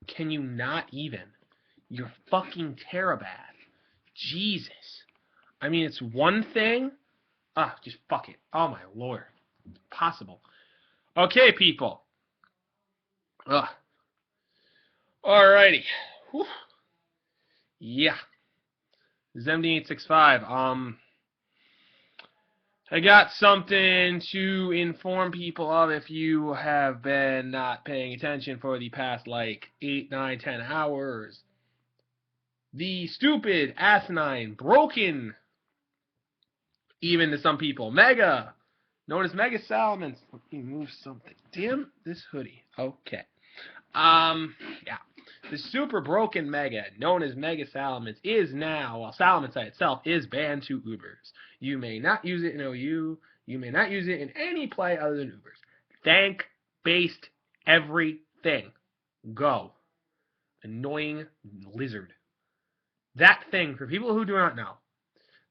Can you not even? You're fucking Terabad. Jesus. I mean, it's one thing. Just fuck it. Oh my lord. Possible. Okay, people. Ugh. Alrighty. Whew. Yeah. ZMD865. I got something to inform people of if you have been not paying attention for the past, 8, 9, 10 hours. The stupid, asinine, broken, even to some people, Mega, known as Mega Salamencite. Let me move something. Damn this hoodie. Okay. Yeah. The super broken Mega, known as Mega Salamencite, is now, well, Salamencite itself is banned to Ubers. You may not use it in OU. You may not use it in any play other than Ubers. Thank-based everything. Go. Annoying lizard. That thing, for people who do not know,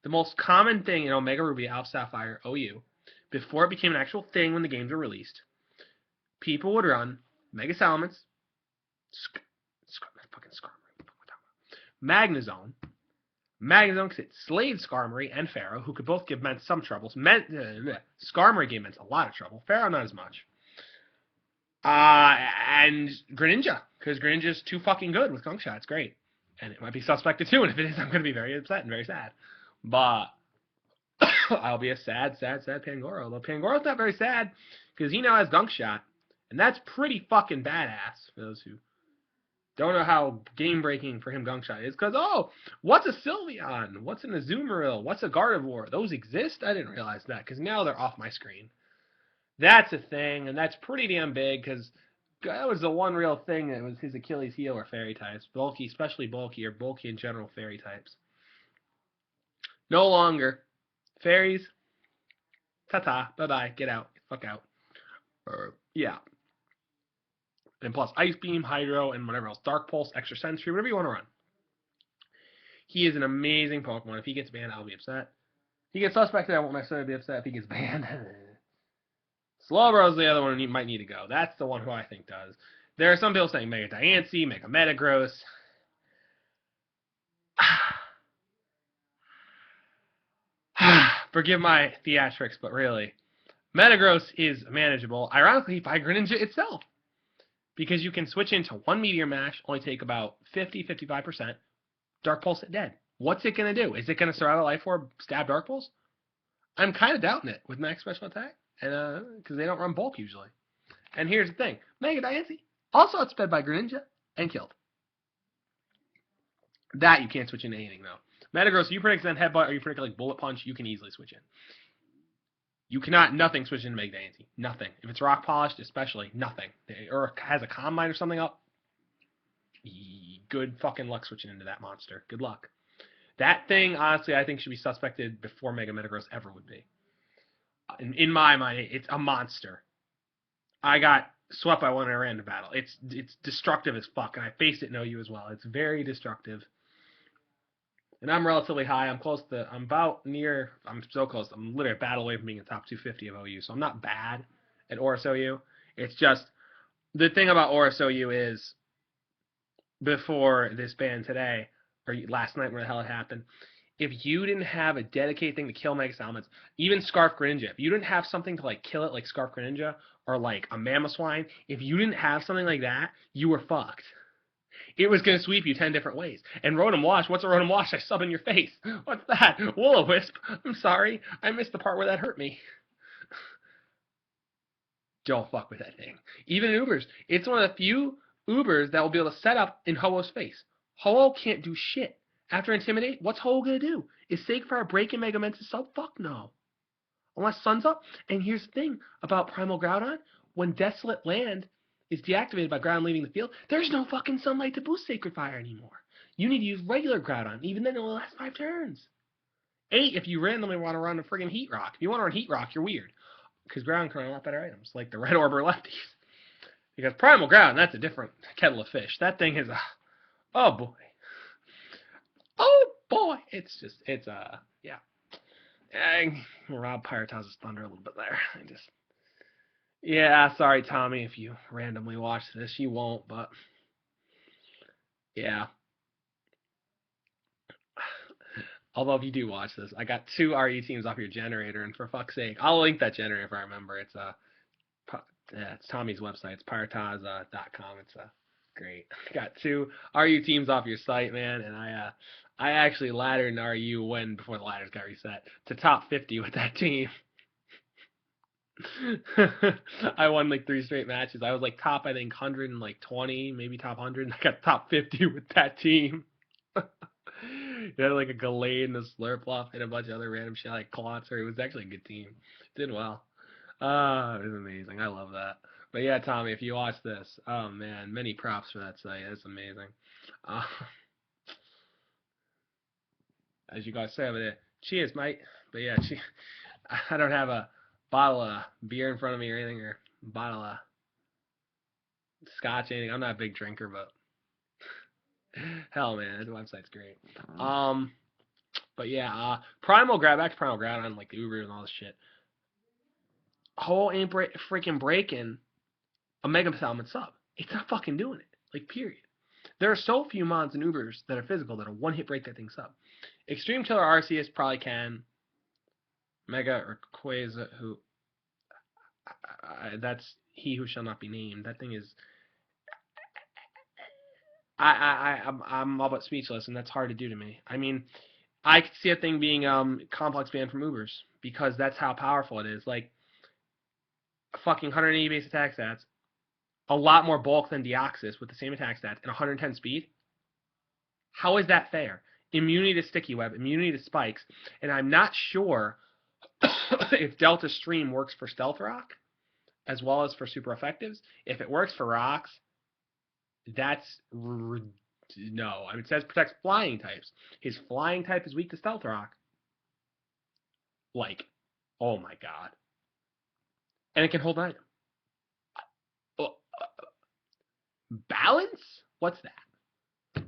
the most common thing in Omega Ruby, Alpha Sapphire, OU, before it became an actual thing when the games were released, people would run Mega Salamence, Magnezone, because it slayed Skarmory and Pharaoh, who could both give Mence some troubles. Skarmory gave Mence a lot of trouble. Pharaoh, not as much. And Greninja, because Greninja's too fucking good with Gunk Shot. It's great. And it might be suspected too, and if it is, I'm going to be very upset and very sad. But I'll be a sad Pangoro. Although Pangoro's not very sad, because he now has Gunk Shot, and that's pretty fucking badass, for those who don't know how game-breaking for him Gunk Shot is, because, what's a Sylveon? What's an Azumarill? What's a Gardevoir? Those exist? I didn't realize that, because now they're off my screen. That's a thing, and that's pretty damn big, because that was the one real thing that was his Achilles heel, or fairy types. Bulky, especially bulky, or bulky in general fairy types. No longer. Fairies, ta-ta, bye-bye, get out, fuck out. Yeah. And plus Ice Beam, Hydro, and whatever else. Dark Pulse, Extra Sensory, whatever you want to run. He is an amazing Pokemon. If he gets banned, I'll be upset. If he gets suspected, I won't necessarily be upset if he gets banned. Slowbro's the other one who might need to go. That's the one who I think does. There are some people saying Mega Diancie, Mega Metagross. Forgive my theatrics, but really, Metagross is manageable. Ironically, by Greninja itself. Because you can switch into one Meteor Mash, only take about 50-55%. Dark Pulse it dead. What's it going to do? Is it going to survive a Life Orb, stab Dark Pulse? I'm kind of doubting it with max special attack. And because they don't run bulk usually. And here's the thing. Mega Diancie also outsped by Greninja and killed. That you can't switch into anything, though. Metagross, you predict then Headbutt or you predict Bullet Punch, you can easily switch in. You cannot, nothing switch into Mega Diancie. Nothing. If it's rock polished, especially, nothing. Or has a Combine or something up, good fucking luck switching into that monster. Good luck. That thing, honestly, I think should be suspected before Mega Metagross ever would be. In my mind, it's a monster. I got swept by one in a random battle. It's destructive as fuck, and I faced it in OU as well. It's very destructive. And I'm relatively high. I'm close to, I'm so close. I'm literally a battle away from being in the top 250 of OU. So I'm not bad at Oris OU. It's just, the thing about Oris OU is, before this ban today, or last night when the hell it happened, if you didn't have a dedicated thing to kill Mega Salamence, even Scarf Greninja, if you didn't have something to kill it like Scarf Greninja, or a Mamoswine, if you didn't have something like that, you were fucked. It was going to sweep you 10 different ways. And Rotom Wash, what's a Rotom Wash? I sub in your face. What's that? Will-O-Wisp. I'm sorry. I missed the part where that hurt me. Don't fuck with that thing. Even in Ubers. It's one of the few Ubers that will be able to set up in Ho-Oh's face. Ho-Oh can't do shit. After Intimidate, what's Ho-Oh going to do? Is Sagefire breaking Mega Mantis sub? Fuck no. Unless Sun's up. And here's the thing about Primal Groudon. When Desolate Land is deactivated by Groudon leaving the field, there's no fucking sunlight to boost Sacred Fire anymore. You need to use regular Groudon, even then it will last 5 turns. 8 if you randomly want to run a friggin' Heat Rock. If you want to run Heat Rock, you're weird. Because Groudon can run a lot better items, like the Red Orb or Lefties. Because Primal Groudon, that's a different kettle of fish. That thing is a... Oh, boy. Oh, boy. Yeah. Rob Pyrotas's thunder a little bit there. Yeah, sorry, Tommy, if you randomly watch this. You won't, but Yeah. Although if you do watch this, I got 2 RE teams off your generator, and for fuck's sake, I'll link that generator if I remember. Yeah, it's Tommy's website. It's Partaz.com. It's great. Got 2 RU teams off your site, man, and I actually laddered an RU when before the ladders got reset to top 50 with that team. I won like 3 straight matches. I was like top, I think 120, maybe top 100, and I got top 50 with that team. It had like a Gallade and a Slurpluff and a bunch of other random shit like Klotzer. It was actually a good team. Did well. It was amazing. I love that. But yeah, Tommy, if you watch this, oh man, many props for that site. It's amazing. Uh, as you guys say over there, cheers, mate. But yeah, I don't have a bottle of beer in front of me or anything, or a bottle of scotch, anything. I'm not a big drinker, but hell, man, the website's great. But yeah, Primal Grab, back to Primal Grab on like the Uber and all this shit. Whole ain't freaking breaking a Mega Salmon sub. It's not fucking doing it. Like, period. There are so few mods and Ubers that are physical that are one hit break that thing sub. Extreme Killer Arceus probably can. Mega or Quasar, who that's he who shall not be named. That thing is. I'm all but speechless, and that's hard to do to me. I mean, I could see a thing being complex banned from Ubers because that's how powerful it is. Like, fucking 180 base attack stats, a lot more bulk than Deoxys with the same attack stats, and 110 speed. How is that fair? Immunity to Sticky Web, immunity to Spikes, and I'm not sure if Delta Stream works for Stealth Rock as well as for Super Effectives. If it works for Rocks, that's no. I mean, it says protects flying types. His flying type is weak to Stealth Rock. Like, oh my god. And it can hold an item. Balance? What's that?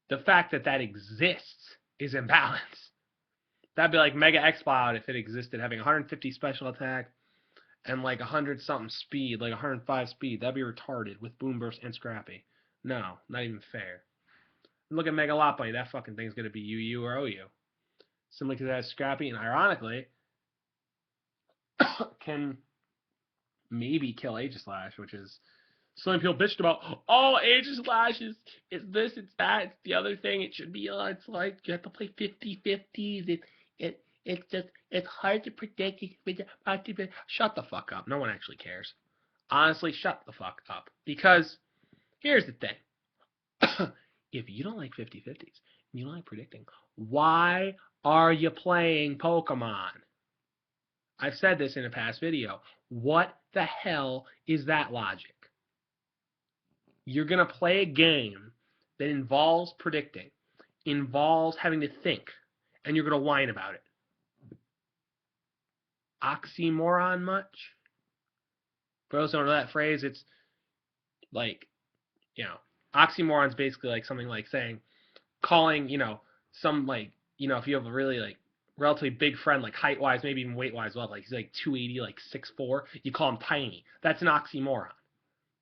The fact that that exists is imbalance. That'd be like Mega X-Cloud if it existed, having 150 special attack and like 100 something speed, like 105 speed. That'd be retarded with Boom Burst and Scrappy. No, not even fair. Look at Mega Lopunny. That fucking thing's gonna be UU or OU. Simply because it has Scrappy and ironically can maybe kill Aegislash, which is some people bitched about. Oh, Aegislash is this, it's that, it's the other thing. It should be it's like you have to play 50-50s. It's just it's hard to predict. Shut the fuck up. No one actually cares. Honestly, shut the fuck up. Because here's the thing. If you don't like 50-50s, you don't like predicting, why are you playing Pokemon? I've said this in a past video. What the hell is that logic? You're going to play a game that involves predicting, involves having to think, and you're going to whine about it. Oxymoron much? For those who don't know that phrase, it's like, oxymoron's basically like something like saying, calling, some like, if you have a really like relatively big friend, like height-wise, maybe even weight-wise, well, like he's like 280, like 6'4", you call him tiny. That's an oxymoron.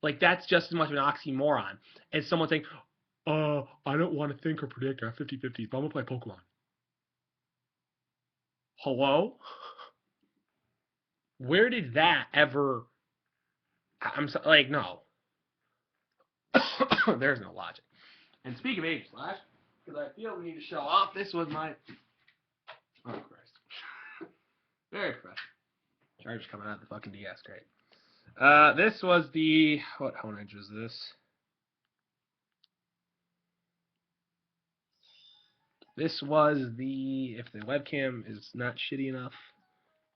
Like, that's just as much of an oxymoron as someone saying, I don't want to think or predict. I have 50-50s, but I'm going to play Pokemon. Hello? Where did that ever... like, no. There's no logic. And speaking of Aegislash, because I feel we need to show off, this was my... Oh, Christ. Very professional. Charge coming out of the fucking DS, great. This was the... How inch was this? This was the... If the webcam is not shitty enough,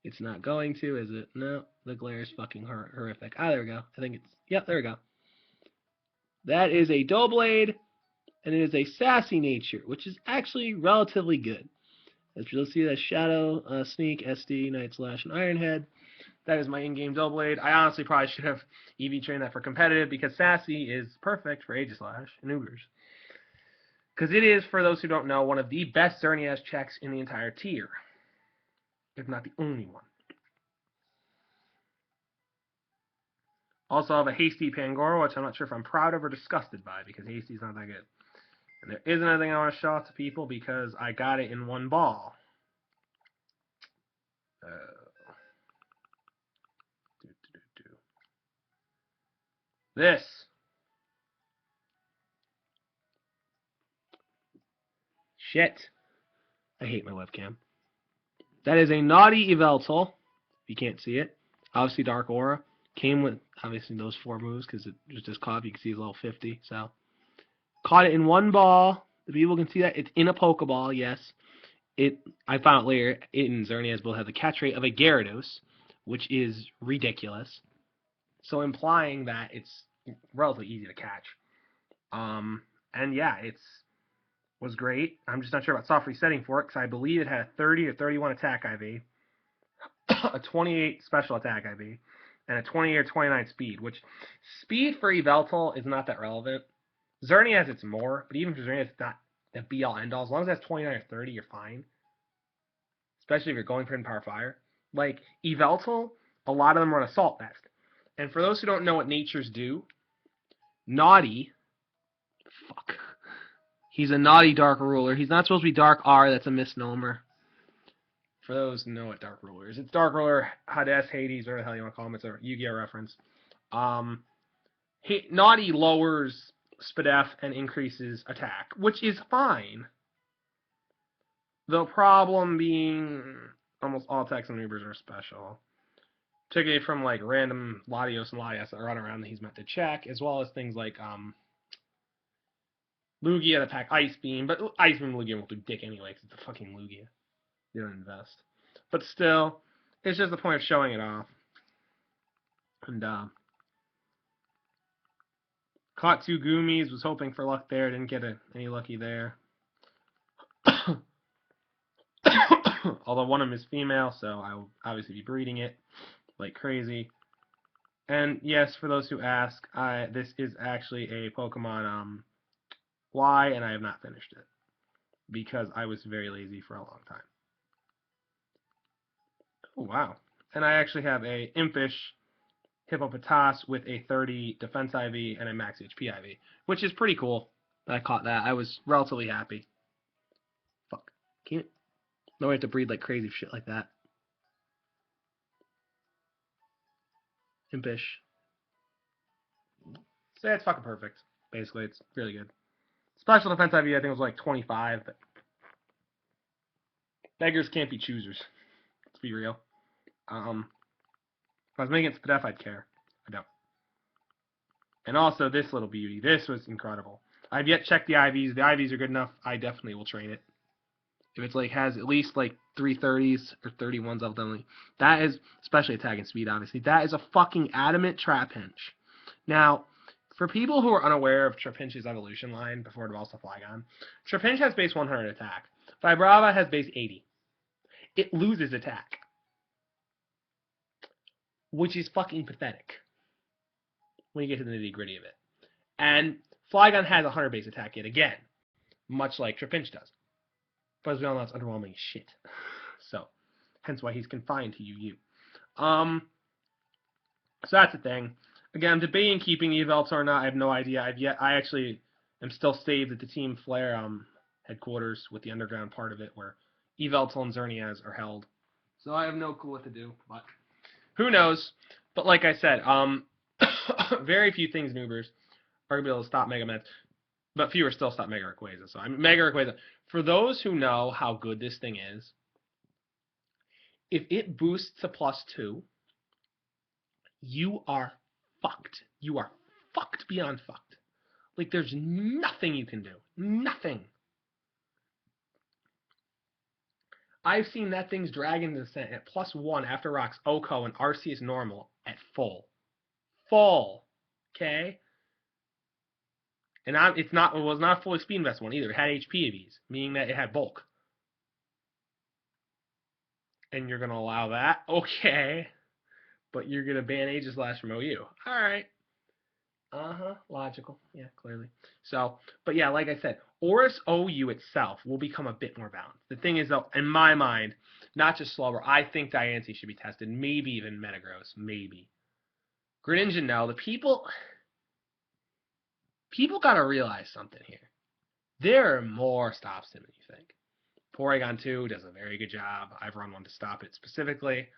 it's not going to, is it? No, the glare is fucking horrific. Ah, there we go. I think it's... Yep, there we go. That is a Doublade, and it is a Sassy Nature, which is actually relatively good. As you'll see, that Shadow, Sneak, SD, Night Slash, and Ironhead. That is my in-game Doublade. I honestly probably should have EV trained that for competitive because Sassy is perfect for Aegislash and Ubers. Because it is, for those who don't know, one of the best Xerneas checks in the entire tier. If not the only one. Also have a Hasty Pangoro, which I'm not sure if I'm proud of or disgusted by, because Hasty's not that good. And there isn't anything I want to show off to people because I got it in one ball. This. Shit. I hate my webcam. That is a naughty Yveltal. If you can't see it. Obviously Dark Aura. Came with, obviously, those 4 moves because it was just caught. You can see it's level 50. So, caught it in one ball. The people can see that. It's in a Pokeball, yes. I found out later, it and Xerneas both have the catch rate of a Gyarados, which is ridiculous. So, implying that it's relatively easy to catch. And yeah, was great. I'm just not sure about soft resetting for it because I believe it had a 30 or 31 attack IV, a 28 special attack IV, and a 20 or 29 speed, which speed for Yveltal is not that relevant. Xerneas it's more, but even for Xerneas it's not the be-all end-all. As long as it has 29 or 30, you're fine. Especially if you're going for in Power Fire. Like, Yveltal, a lot of them run Assault Vest. And for those who don't know what natures do, Naughty, fuck, he's a naughty Dark Ruler. He's not supposed to be Dark R, that's a misnomer. For those who know what Dark Ruler is, it's Dark Ruler, Hades, Hades, whatever the hell you want to call him. It's a Yu-Gi-Oh reference. Naughty lowers Spadef and increases attack, which is fine. The problem being almost all attacks and maneuvers are special. Particularly from like random Latios and Latias that run around that he's meant to check, as well as things like Lugia that attack Ice Beam, but Ice Beam and Lugia won't do dick anyway because it's a fucking Lugia. They don't invest. But still, it's just the point of showing it off. And caught 2 Goomies, was hoping for luck there, didn't get any lucky there. Although one of them is female, so I will obviously be breeding it like crazy. And yes, for those who ask, this is actually a Pokemon Y, and I have not finished it because I was very lazy for a long time. Oh, wow. And I actually have a Impish Hippopotas with a 30 defense IV and a max HP IV, which is pretty cool that I caught that. I was relatively happy. Fuck. Can't. No way to breed like crazy shit like that. Impish. So yeah, it's fucking perfect. Basically, it's really good. Special defense IV, I think, was like 25, but beggars can't be choosers. Let's be real. If I was making it Spadef, I'd care. I don't. And also, this little beauty. This was incredible. I've yet checked the IVs. The IVs are good enough. I definitely will train it. If it's like has at least like 330s or 31s, I'll definitely. That is, especially attack and speed, obviously. That is a fucking adamant Trapinch. Now, for people who are unaware of Trapinch's evolution line before it evolves to Flygon, Trapinch has base 100 attack. Vibrava has base 80. It loses attack, which is fucking pathetic when you get to the nitty-gritty of it. And Flygon has 100 base attack yet again, much like Trapinch does. But as we all know, it's underwhelming as shit. So, hence why he's confined to UU. So that's the thing. Again, I'm debating keeping Yveltal or not. I have no idea. I actually am still saved at the Team Flare headquarters with the underground part of it, where Yveltal and Xerneas are held. So I have no clue what to do, but who knows? But like I said, very few things noobers are going to be able to stop Mega Mets, but fewer still stop Mega Rayquaza. So Mega Rayquaza. For those who know how good this thing is, if it boosts to +2, you are fucked. You are fucked beyond fucked. Like, there's nothing you can do. Nothing. I've seen that thing's Dragon Descent at +1 after rocks Oko and Arceus normal at full. Full. Okay? And it was not a fully speed invest one either. It had HP AVs, meaning that it had bulk. And you're going to allow that? Okay. But you're going to ban Aegislash from OU. Alright. Logical. Yeah, clearly. So, but yeah, like I said, Oris OU itself will become a bit more balanced. The thing is, though, in my mind, not just slower, I think Diancie should be tested. Maybe even Metagross. Maybe. Greninja, no. The people gotta realize something here. There are more stops than you think. Porygon 2 does a very good job. I've run one to stop it specifically.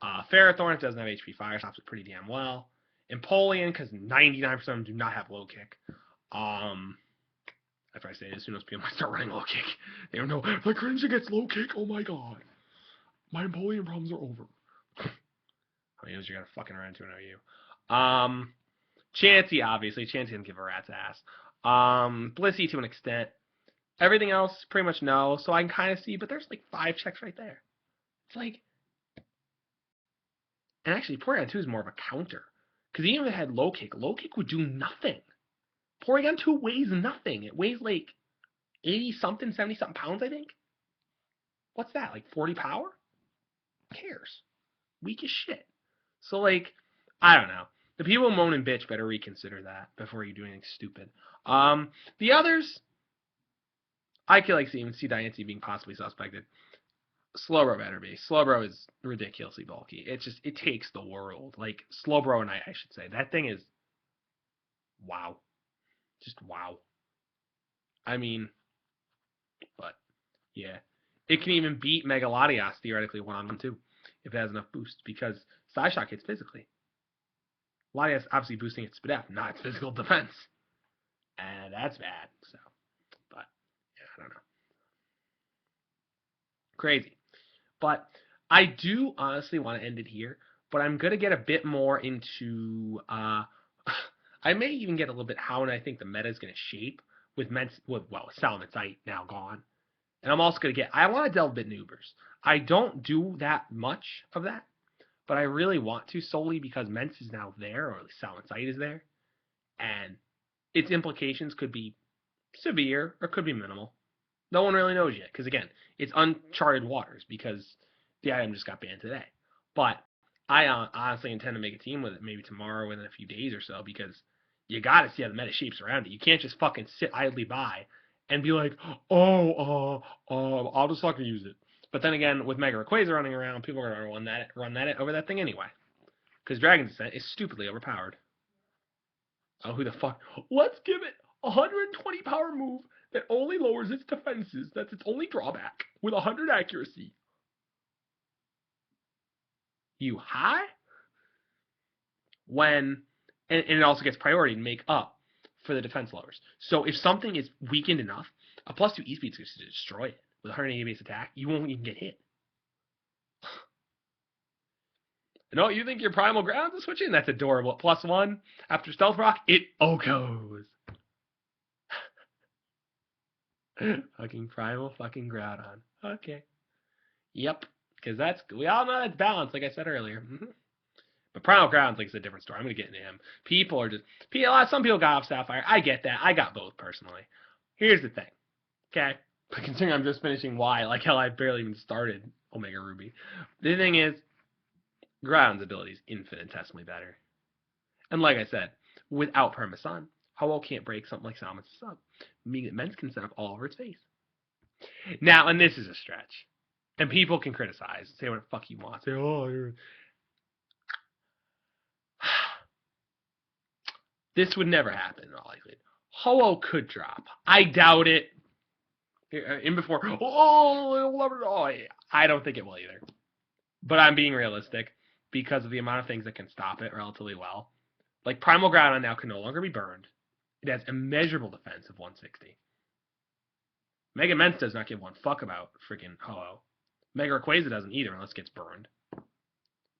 Ferrothorn, if it doesn't have HP Fire, stops it pretty damn well. Empoleon, because 99% of them do not have low kick. After I say this, as soon as people might start running low kick, they don't know. The Greninja gets low kick. Oh my god, my Empoleon problems are over. How many years you're gonna fucking run into an OU? Chansey, obviously. Chansey doesn't give a rat's ass. Blissey to an extent. Everything else, pretty much no. So I can kind of see, but there's like 5 checks right there. It's like, and actually, Porygon 2 is more of a counter. Because even if it had low kick would do nothing. Porygon 2 weighs nothing. It weighs like 80-something, 70-something pounds, I think. What's that, like 40 power? Who cares? Weak as shit. So, like, I don't know. The people moan and bitch better reconsider that before you do anything stupid. The others, I could like see Diancie being possibly suspected. Slowbro better be. Slowbro is ridiculously bulky. It takes the world. Like, Slowbro and I should say. That thing is, wow. Just wow. I mean, but, yeah. It can even beat Megalodios, theoretically, one-on-one, too, if it has enough boost, because Psyshock hits physically. Latias obviously boosting its SPDF, not its physical defense. And that's bad, so. But, yeah, I don't know. Crazy. But I do honestly want to end it here, but I'm going to get a bit more into, I may even get a little bit how I think the meta is going to shape with Salamencite now gone. And I'm also going to I want to delve a bit in Ubers. I don't do that much of that, but I really want to solely because Mence is now there, or at least Salamencite is there, and its implications could be severe or could be minimal. No one really knows yet, because again, it's uncharted waters because the item just got banned today. But I honestly intend to make a team with it maybe tomorrow within a few days or so, because you gotta see how the meta shapes around it. You can't just fucking sit idly by and be like, I'll just fucking use it. But then again, with Mega Rayquaza running around, people are gonna run that over that thing anyway. Because Dragon's Descent is stupidly overpowered. Oh, who the fuck? Let's give it a 120 power move that only lowers its defenses. That's its only drawback. With 100 accuracy. You high? And it also gets priority to make up for the defense lowers. So if something is weakened enough, a +2 E-speed is going to destroy it. With 180 base attack, you won't even get hit. No, you think your Primal Grounds is switching? That's adorable. +1 after Stealth Rock, it goes. Fucking Primal fucking Groudon. Okay. Yep. Because we all know that's balanced, like I said earlier. But Primal Ground's like, it's a different story. I'm going to get into him. People are just, some people got off Sapphire. I get that. I got both, personally. Here's the thing. Okay? But considering I'm just finishing Y, like hell, I barely even started Omega Ruby. The thing is, Groudon's ability is infinitesimally better. And like I said, without Permasun, Ho-Oh can't break something like Salmon's sub, meaning that Mence can set up all over its face. Now, and this is a stretch. And people can criticize, say what the fuck you want. Say, you're... This would never happen in all likelihood. Ho-Oh could drop. I doubt it. In before, I don't think it will either. But I'm being realistic because of the amount of things that can stop it relatively well. Like, Primal Groudon now can no longer be burned. It has immeasurable defense of 160. Mega Mence does not give one fuck about freaking Ho-Oh. Mega Rayquaza doesn't either unless it gets burned.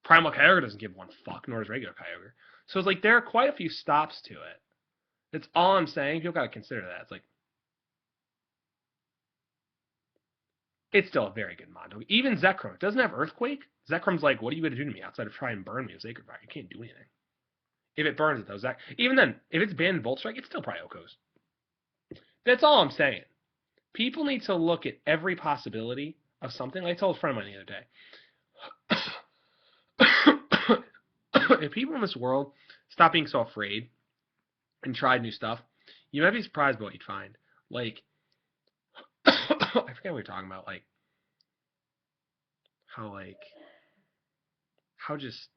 Primal Kyogre doesn't give one fuck, nor does regular Kyogre. So it's like there are quite a few stops to it. That's all I'm saying. People gotta consider that. It's like, it's still a very good Mondo. Even Zekrom. It doesn't have Earthquake. Zekrom's like, what are you gonna do to me outside of try and burn me with Sacred Fire? You can't do anything. If it burns it though, even then, if it's banned in Volt Strike, it's still probably Okos. That's all I'm saying. People need to look at every possibility of something. Like I told a friend of mine the other day. If people in this world stop being so afraid and tried new stuff, you might be surprised by what you'd find. Like, I forget what we were talking about. Like, how just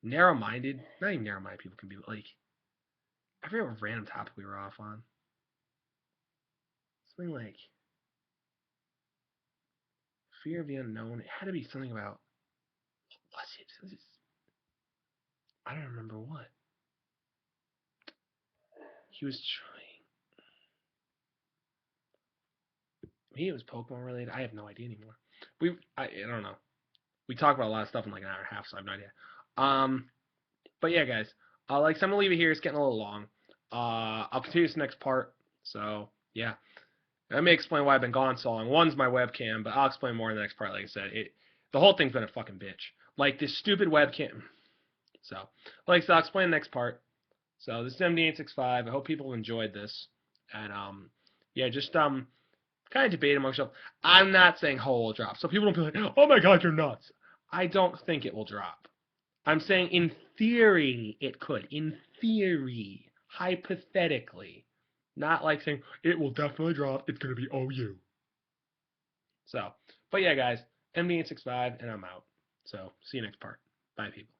narrow-minded, not even narrow-minded people can be like, I forget what random topic we were off on. Something like fear of the unknown. It had to be something about, what was it? I don't remember what. He was trying. Maybe it was Pokemon related. I have no idea anymore. I don't know. We talk about a lot of stuff in like an hour and a half, so I have no idea. But yeah, guys. Like, so I'm gonna leave it here. It's getting a little long. I'll continue this next part. So yeah, I may explain why I've been gone so long. One's my webcam, but I'll explain more in the next part. Like I said, the whole thing's been a fucking bitch. Like this stupid webcam. So, like I said, I'll explain the next part. So this is MD865. I hope people enjoyed this, and yeah, just kind of debate amongst yourself. I'm not saying whole will drop, so people don't be like, oh my god, you're nuts. I don't think it will drop. I'm saying in theory it could. In theory, hypothetically. Not like saying it will definitely drop, it's going to be OU. So, but yeah, guys, MD865, and I'm out. So, see you next part. Bye, people.